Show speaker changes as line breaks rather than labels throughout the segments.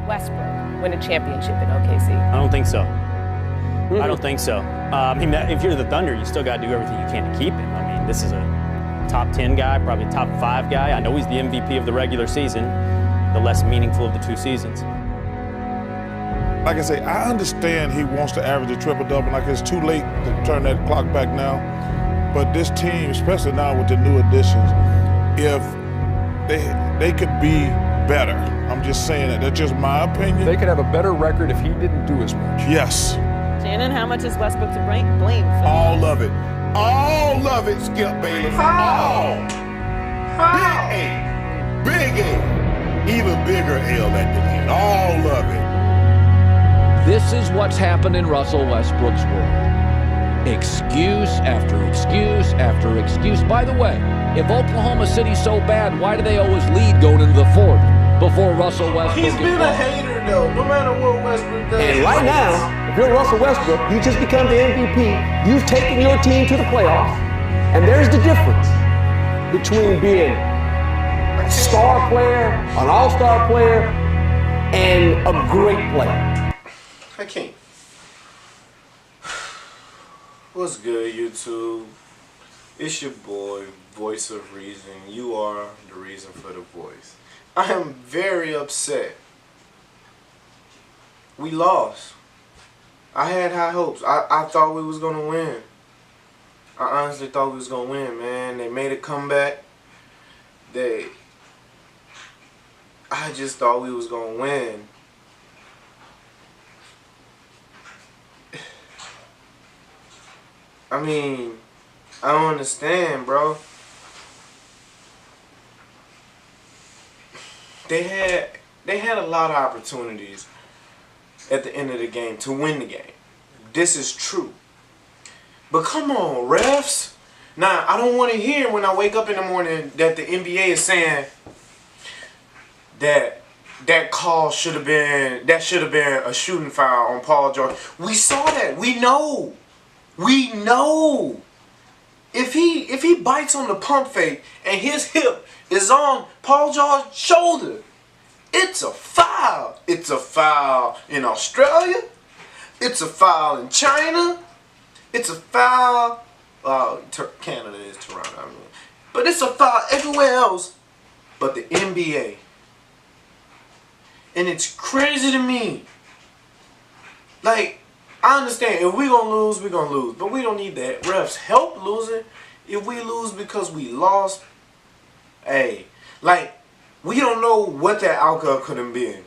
Westbrook win a championship in OKC?
I don't think so. I don't think so. I mean, if you're the Thunder, you still got to do everything you can to keep him. I mean, this is a top 10 guy, probably top 5 guy. I know he's the MVP of the regular season, the less meaningful of the 2 seasons.
Like I say, I understand he wants to average a triple-double. Like, it's too late to turn that clock back now. But this team, especially now with the new additions, if they could be better. I'm just saying that. That's just my opinion.
They could have a better record if he didn't do as much.
Yes.
Shannon, how much is Westbrook to blame for?
All of it. All of it, Skip Bayless. All. Big A. Even bigger L at the end. All of it.
This is what's happened in Russell Westbrook's world. Excuse after excuse after excuse. By the way, if Oklahoma City's so bad, why do they always lead going into the fourth before Russell Westbrook?
He's been a hater, though, no matter what Westbrook does.
And right now, if you're Russell Westbrook, you just become the MVP. You've taken your team to the playoffs. And there's the difference between being a star player, an all-star player, and a great player.
I can't. What's good, YouTube? It's your boy, Voice of Reason. You are the reason for the voice. I am very upset. We lost. I had high hopes. I thought we was going to win. I honestly thought we was going to win, man. They made a comeback. I just thought we was going to win. I mean, I don't understand, bro. They had a lot of opportunities at the end of the game to win the game. This is true. But come on, refs. Now, I don't want to hear when I wake up in the morning that the NBA is saying that call should have been a shooting foul on Paul George. We saw that. We know. We know. If he bites on the pump fake and his hip is on Paul George's shoulder, it's a foul. It's a foul in Australia. It's a foul in China. It's a foul. Canada is Toronto. I mean. But it's a foul everywhere else but the NBA. And it's crazy to me. Like, I understand, if we're going to lose, we're going to lose. But we don't need that. Refs help losing. If we lose because we lost, hey, like, we don't know what that outcome could have been.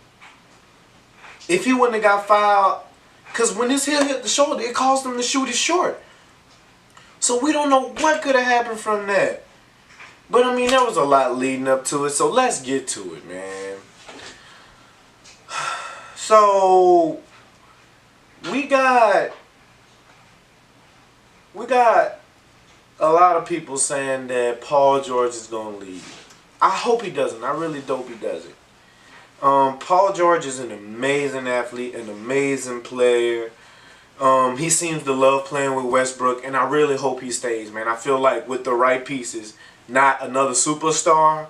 If he wouldn't have got fouled, because when his heel hit the shoulder, it caused him to shoot it short. So we don't know what could have happened from that. But, I mean, there was a lot leading up to it, so let's get to it, man. So we got a lot of people saying that Paul George is going to leave. I hope he doesn't. I really hope he doesn't. Paul George is an amazing athlete, an amazing player. He seems to love playing with Westbrook, and I really hope he stays, man. I feel like with the right pieces, not another superstar,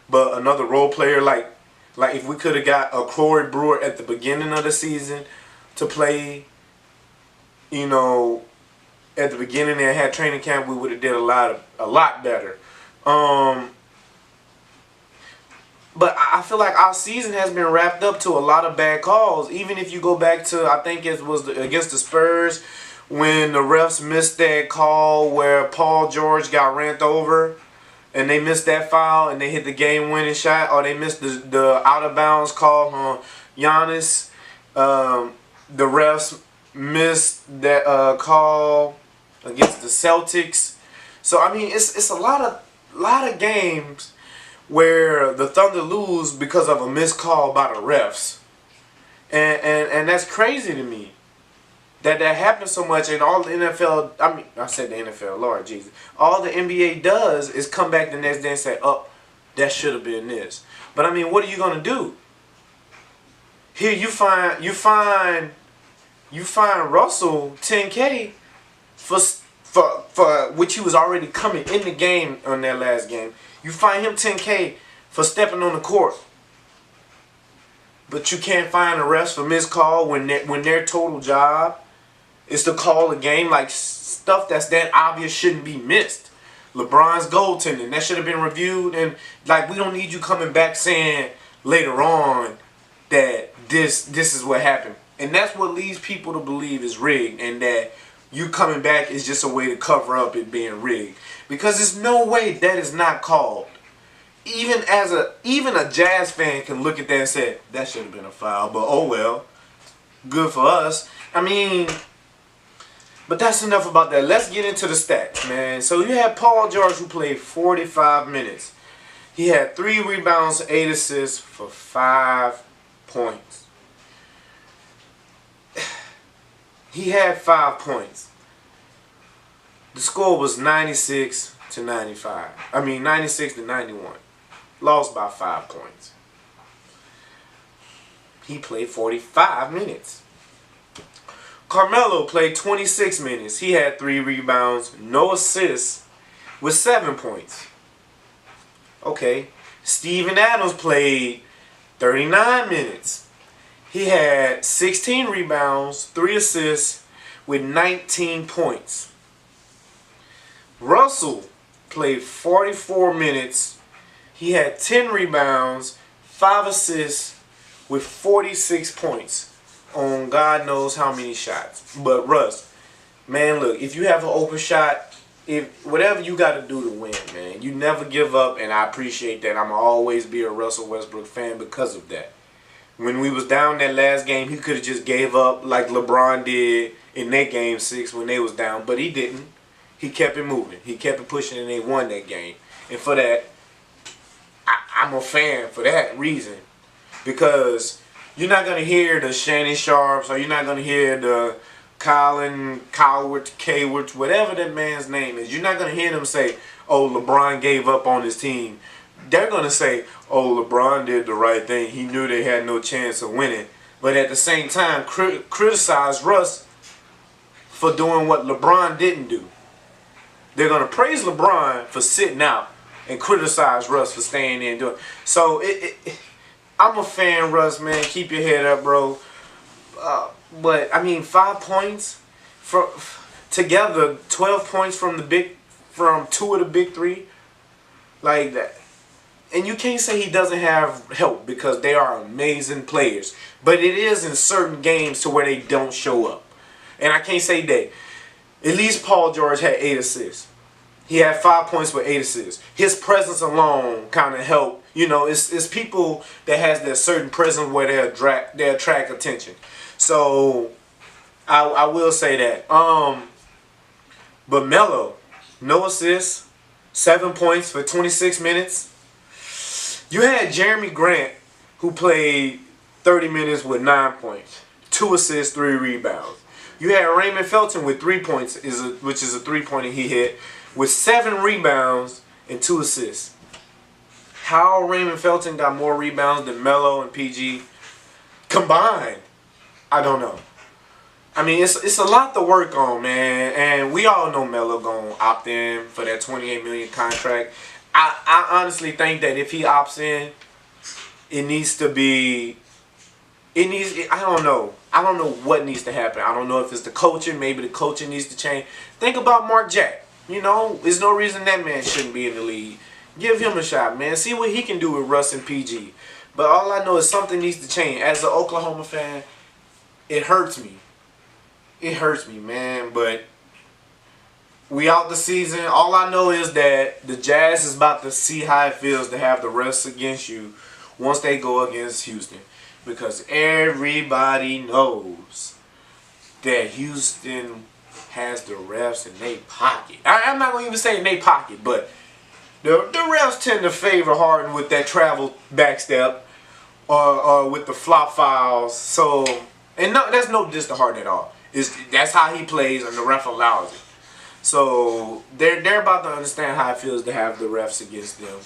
but another role player. Like if we could have got a Corey Brewer at the beginning of the season to play, you know, at the beginning and had training camp, we would have did a lot better. But I feel like our season has been wrapped up to a lot of bad calls. Even if you go back to, I think it was against the Spurs when the refs missed that call where Paul George got ran over and they missed that foul and they hit the game-winning shot, or they missed the out-of-bounds call on Giannis. The refs missed that call against the Celtics. So I mean, it's a lot of games where the Thunder lose because of a missed call by the refs, and that's crazy to me that happens so much. And all the NFL, I said the NFL, Lord Jesus, all the NBA does is come back the next day and say, "Oh, that should have been this." But I mean, what are you gonna do? Here you find Russell $10K for which he was already coming in the game on that last game. You find him $10K for stepping on the court. but you can't find a refs for missed call when their total job is to call a game. Like, stuff that's that obvious shouldn't be missed. LeBron's goaltending, that should have been reviewed. And, like, we don't need you coming back saying later on that this is what happened. And that's what leads people to believe is rigged, and that you coming back is just a way to cover up it being rigged. Because there's no way that is not called. Even a Jazz fan can look at that and say, that should have been a foul, but oh well. Good for us. I mean, but that's enough about that. Let's get into the stats, man. So you had Paul George, who played 45 minutes. He had 3 rebounds, 8 assists for 5 points. He had 5 points. The score was 96 to 95. I mean, 96 to 91. Lost by 5 points. He played 45 minutes. Carmelo played 26 minutes. He had 3 rebounds, no assists, with 7 points. Okay. Steven Adams played 39 minutes. He had 16 rebounds, 3 assists, with 19 points. Russell played 44 minutes. He had 10 rebounds, 5 assists, with 46 points on God knows how many shots. But Russ, man, look, if you have an open shot, if whatever you got to do to win, man, you never give up, and I appreciate that. I'm always be a Russell Westbrook fan because of that. When we was down that last game, he could have just gave up like LeBron did in that game 6 when they was down, but he didn't. He kept it moving. He kept it pushing, and they won that game. And for that, I'm a fan for that reason. Because you're not going to hear the Shannon Sharps, or you're not going to hear the Colin Coward, whatever that man's name is. You're not going to hear them say, oh, LeBron gave up on his team. They're going to say, oh, LeBron did the right thing. He knew they had no chance of winning. But at the same time, criticize Russ for doing what LeBron didn't do. They're going to praise LeBron for sitting out and criticize Russ for staying in and doing. So I'm a fan, Russ, man. Keep your head up, bro. But I mean, 5 points together, 12 points from 2 of the big 3, like that. And you can't say he doesn't have help, because they are amazing players. But it is in certain games to where they don't show up. And I can't say that. At least Paul George had 8 assists. He had 5 points with 8 assists. His presence alone kind of helped. You know, it's people that has that certain presence where they attract attention. So I will say that. But Melo, no assists, 7 points for 26 minutes. You had Jeremy Grant, who played 30 minutes with 9 points, 2 assists, 3 rebounds. You had Raymond Felton with 3 points, which is a 3-pointer he hit, with 7 rebounds and 2 assists. How Raymond Felton got more rebounds than Melo and PG combined, I don't know. I mean, it's a lot to work on, man. And we all know Melo gonna opt in for that $28 million contract. I honestly think that if he opts in, it needs to be. I don't know. I don't know what needs to happen. I don't know if it's the coaching. Maybe the coaching needs to change. Think about Mark Jack. You know, there's no reason that man shouldn't be in the league. Give him a shot, man. See what he can do with Russ and PG. But all I know is something needs to change. As an Oklahoma fan, it hurts me. It hurts me, man. But we out the season. All I know is that the Jazz is about to see how it feels to have the refs against you once they go against Houston. Because everybody knows that Houston has the refs in their pocket. I'm not going to even say in their pocket, but the refs tend to favor Harden with that travel backstep or with the flop fouls. So, and no, that's no diss to Harden at all. That's how he plays, and the ref allows it. So they're about to understand how it feels to have the refs against them.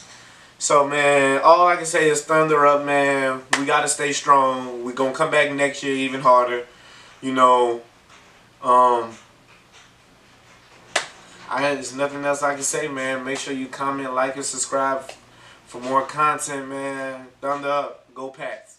So, man, all I can say is thunder up, man. We got to stay strong. We're going to come back next year even harder. You know, there's nothing else I can say, man. Make sure you comment, like, and subscribe for more content, man. Thunder up. Go Pats.